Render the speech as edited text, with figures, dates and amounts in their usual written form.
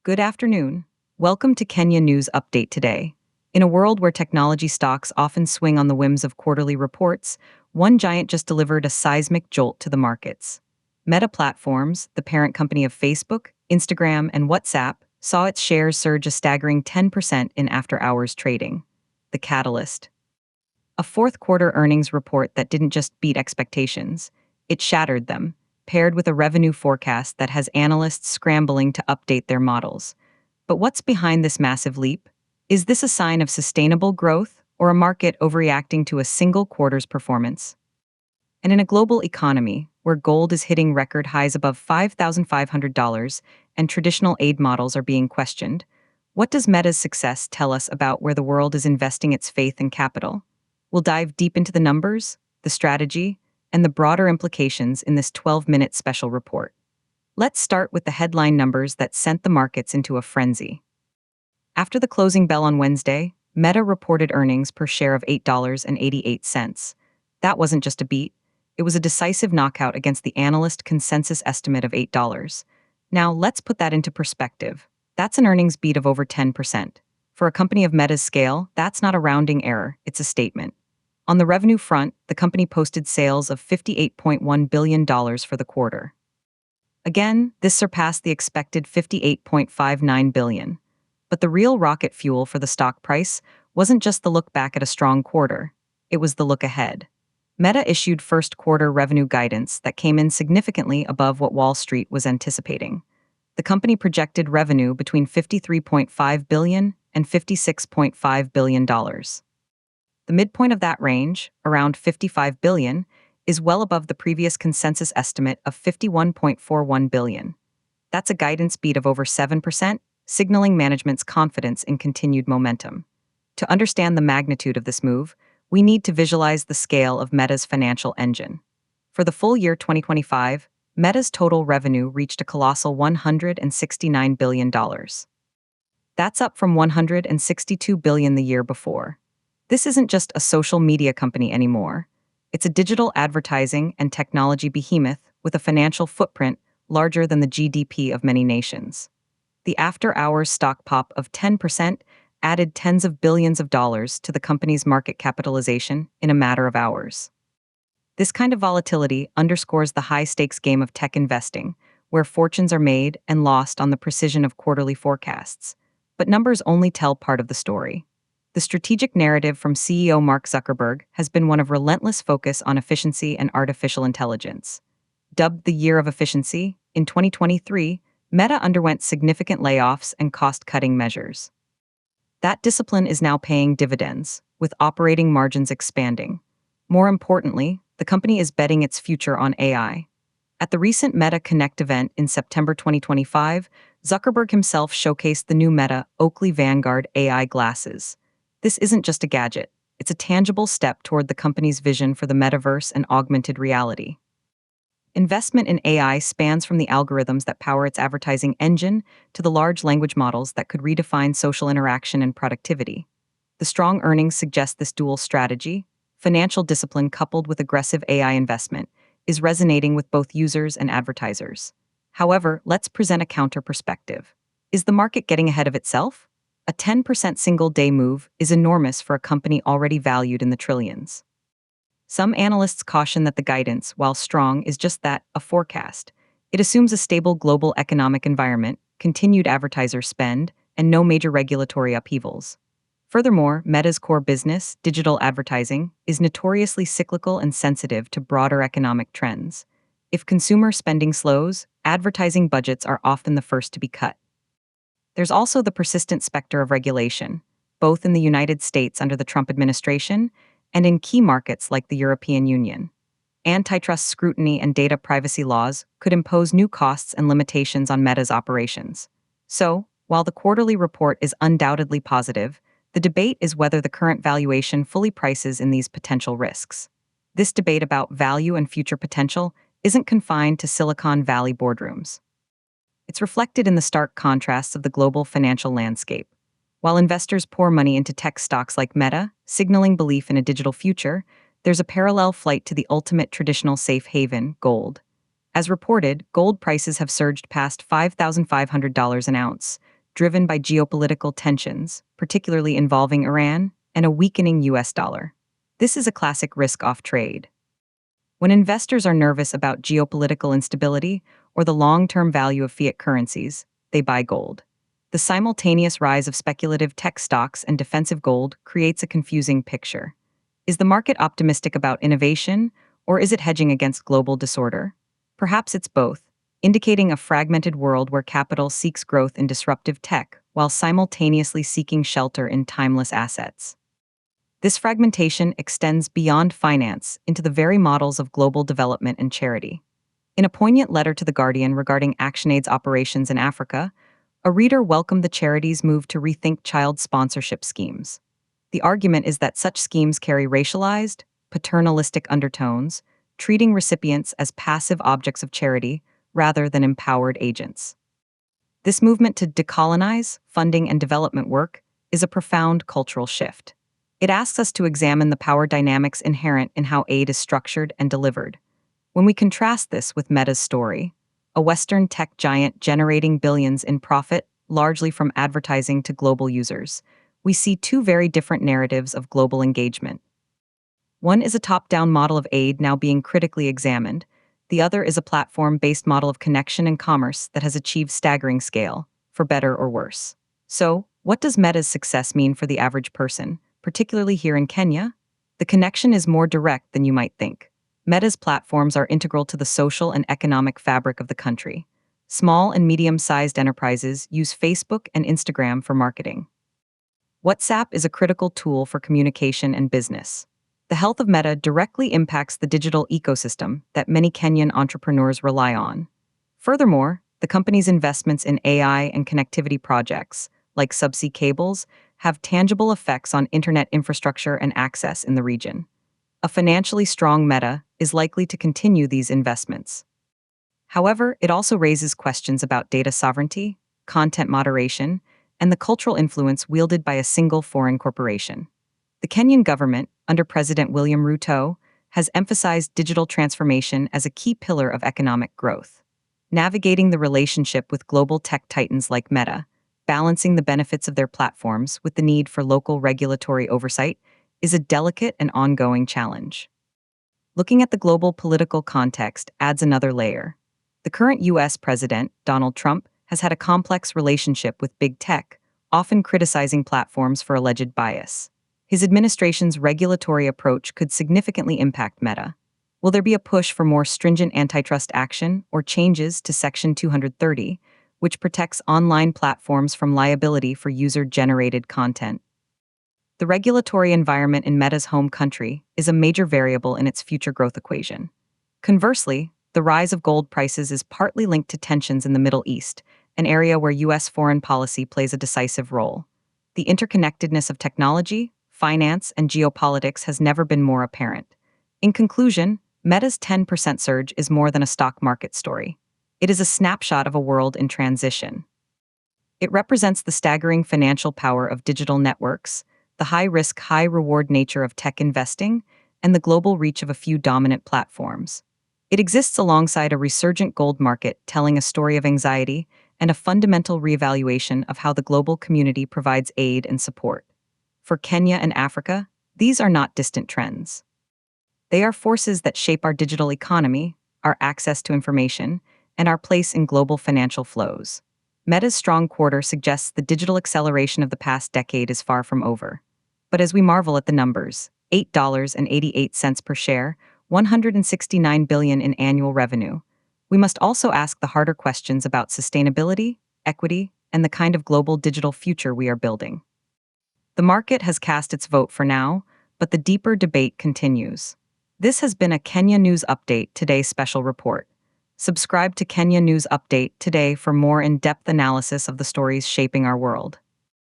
Good afternoon. Welcome to Kenya News Update today. In a world where technology stocks often swing on the whims of quarterly reports, one giant just delivered a seismic jolt to the markets. Meta Platforms, the parent company of Facebook, Instagram, and WhatsApp, saw its shares surge a staggering 10% in after-hours trading. The catalyst. A fourth quarter earnings report that didn't just beat expectations, it shattered them, paired with a revenue forecast that has analysts scrambling to update their models. But what's behind this massive leap? Is this a sign of sustainable growth or a market overreacting to a single quarter's performance? And in a global economy where gold is hitting record highs above $5,500 and traditional aid models are being questioned, what does Meta's success tell us about where the world is investing its faith and capital? We'll dive deep into the numbers, the strategy, and the broader implications in this 12-minute special report. Let's start with the headline numbers that sent the markets into a frenzy. After the closing bell on Wednesday, Meta reported earnings per share of $8.88. That wasn't just a beat, it was a decisive knockout against the analyst consensus estimate of $8. Now, let's put that into perspective. That's an earnings beat of over 10%. For a company of Meta's scale, that's not a rounding error, it's a statement. On the revenue front, the company posted sales of $58.1 billion for the quarter. Again, this surpassed the expected $58.59 billion. But the real rocket fuel for the stock price wasn't just the look back at a strong quarter, it was the look ahead. Meta issued first quarter revenue guidance that came in significantly above what Wall Street was anticipating. The company projected revenue between $53.5 billion and $56.5 billion. The midpoint of that range, around $55 billion, is well above the previous consensus estimate of $51.41 billion. That's a guidance beat of over 7%, signaling management's confidence in continued momentum. To understand the magnitude of this move, we need to visualize the scale of Meta's financial engine. For the full year 2025, Meta's total revenue reached a colossal $169 billion. That's up from $162 billion the year before. This isn't just a social media company anymore. It's a digital advertising and technology behemoth with a financial footprint larger than the GDP of many nations. The after-hours stock pop of 10% added tens of billions of dollars to the company's market capitalization in a matter of hours. This kind of volatility underscores the high-stakes game of tech investing, where fortunes are made and lost on the precision of quarterly forecasts. But numbers only tell part of the story. The strategic narrative from CEO Mark Zuckerberg has been one of relentless focus on efficiency and artificial intelligence. Dubbed the Year of Efficiency, in 2023, Meta underwent significant layoffs and cost-cutting measures. That discipline is now paying dividends, with operating margins expanding. More importantly, the company is betting its future on AI. At the recent Meta Connect event in September 2025, Zuckerberg himself showcased the new Meta Oakley Vanguard AI glasses. This isn't just a gadget, it's a tangible step toward the company's vision for the metaverse and augmented reality. Investment in AI spans from the algorithms that power its advertising engine to the large language models that could redefine social interaction and productivity. The strong earnings suggest this dual strategy, financial discipline coupled with aggressive AI investment, is resonating with both users and advertisers. However, let's present a counter perspective. Is the market getting ahead of itself? A 10% single-day move is enormous for a company already valued in the trillions. Some analysts caution that the guidance, while strong, is just that, a forecast. It assumes a stable global economic environment, continued advertiser spend, and no major regulatory upheavals. Furthermore, Meta's core business, digital advertising, is notoriously cyclical and sensitive to broader economic trends. If consumer spending slows, advertising budgets are often the first to be cut. There's also the persistent specter of regulation, both in the United States under the Trump administration and in key markets like the European Union. Antitrust scrutiny and data privacy laws could impose new costs and limitations on Meta's operations. So, while the quarterly report is undoubtedly positive, the debate is whether the current valuation fully prices in these potential risks. This debate about value and future potential isn't confined to Silicon Valley boardrooms. It's reflected in the stark contrasts of the global financial landscape. While investors pour money into tech stocks like Meta, signaling belief in a digital future, there's a parallel flight to the ultimate traditional safe haven, gold. As reported, gold prices have surged past $5,500 an ounce, driven by geopolitical tensions, particularly involving Iran, and a weakening US dollar. This is a classic risk-off trade. When investors are nervous about geopolitical instability or the long-term value of fiat currencies, they buy gold. The simultaneous rise of speculative tech stocks and defensive gold creates a confusing picture. Is the market optimistic about innovation, or is it hedging against global disorder? Perhaps it's both, indicating a fragmented world where capital seeks growth in disruptive tech while simultaneously seeking shelter in timeless assets. This fragmentation extends beyond finance into the very models of global development and charity. In a poignant letter to The Guardian regarding ActionAid's operations in Africa, a reader welcomed the charity's move to rethink child sponsorship schemes. The argument is that such schemes carry racialized, paternalistic undertones, treating recipients as passive objects of charity rather than empowered agents. This movement to decolonize funding and development work is a profound cultural shift. It asks us to examine the power dynamics inherent in how aid is structured and delivered. When we contrast this with Meta's story, a Western tech giant generating billions in profit largely from advertising to global users, we see two very different narratives of global engagement. One is a top-down model of aid now being critically examined. The other is a platform-based model of connection and commerce that has achieved staggering scale, for better or worse. So, what does Meta's success mean for the average person, particularly here in Kenya? The connection is more direct than you might think. Meta's platforms are integral to the social and economic fabric of the country. Small and medium-sized enterprises use Facebook and Instagram for marketing. WhatsApp is a critical tool for communication and business. The health of Meta directly impacts the digital ecosystem that many Kenyan entrepreneurs rely on. Furthermore, the company's investments in AI and connectivity projects, like subsea cables, have tangible effects on internet infrastructure and access in the region. A financially strong Meta is likely to continue these investments. However, it also raises questions about data sovereignty, content moderation, and the cultural influence wielded by a single foreign corporation. The Kenyan government, under President William Ruto, has emphasized digital transformation as a key pillar of economic growth. Navigating the relationship with global tech titans like Meta, balancing the benefits of their platforms with the need for local regulatory oversight, is a delicate and ongoing challenge. Looking at the global political context adds another layer. The current U.S. President, Donald Trump, has had a complex relationship with big tech, often criticizing platforms for alleged bias. His administration's regulatory approach could significantly impact Meta. Will there be a push for more stringent antitrust action or changes to Section 230, which protects online platforms from liability for user-generated content? The regulatory environment in Meta's home country is a major variable in its future growth equation. Conversely, the rise of gold prices is partly linked to tensions in the Middle East, an area where U.S. foreign policy plays a decisive role. The interconnectedness of technology, finance, and geopolitics has never been more apparent. In conclusion, Meta's 10% surge is more than a stock market story. It is a snapshot of a world in transition. It represents the staggering financial power of digital networks, the high-risk, high-reward nature of tech investing, and the global reach of a few dominant platforms. It exists alongside a resurgent gold market telling a story of anxiety and a fundamental reevaluation of how the global community provides aid and support. For Kenya and Africa, these are not distant trends. They are forces that shape our digital economy, our access to information, and our place in global financial flows. Meta's strong quarter suggests the digital acceleration of the past decade is far from over. But as we marvel at the numbers, $8.88 per share, $169 billion in annual revenue, we must also ask the harder questions about sustainability, equity, and the kind of global digital future we are building. The market has cast its vote for now, but the deeper debate continues. This has been a Kenya News Update Today special report. Subscribe to Kenya News Update Today for more in-depth analysis of the stories shaping our world.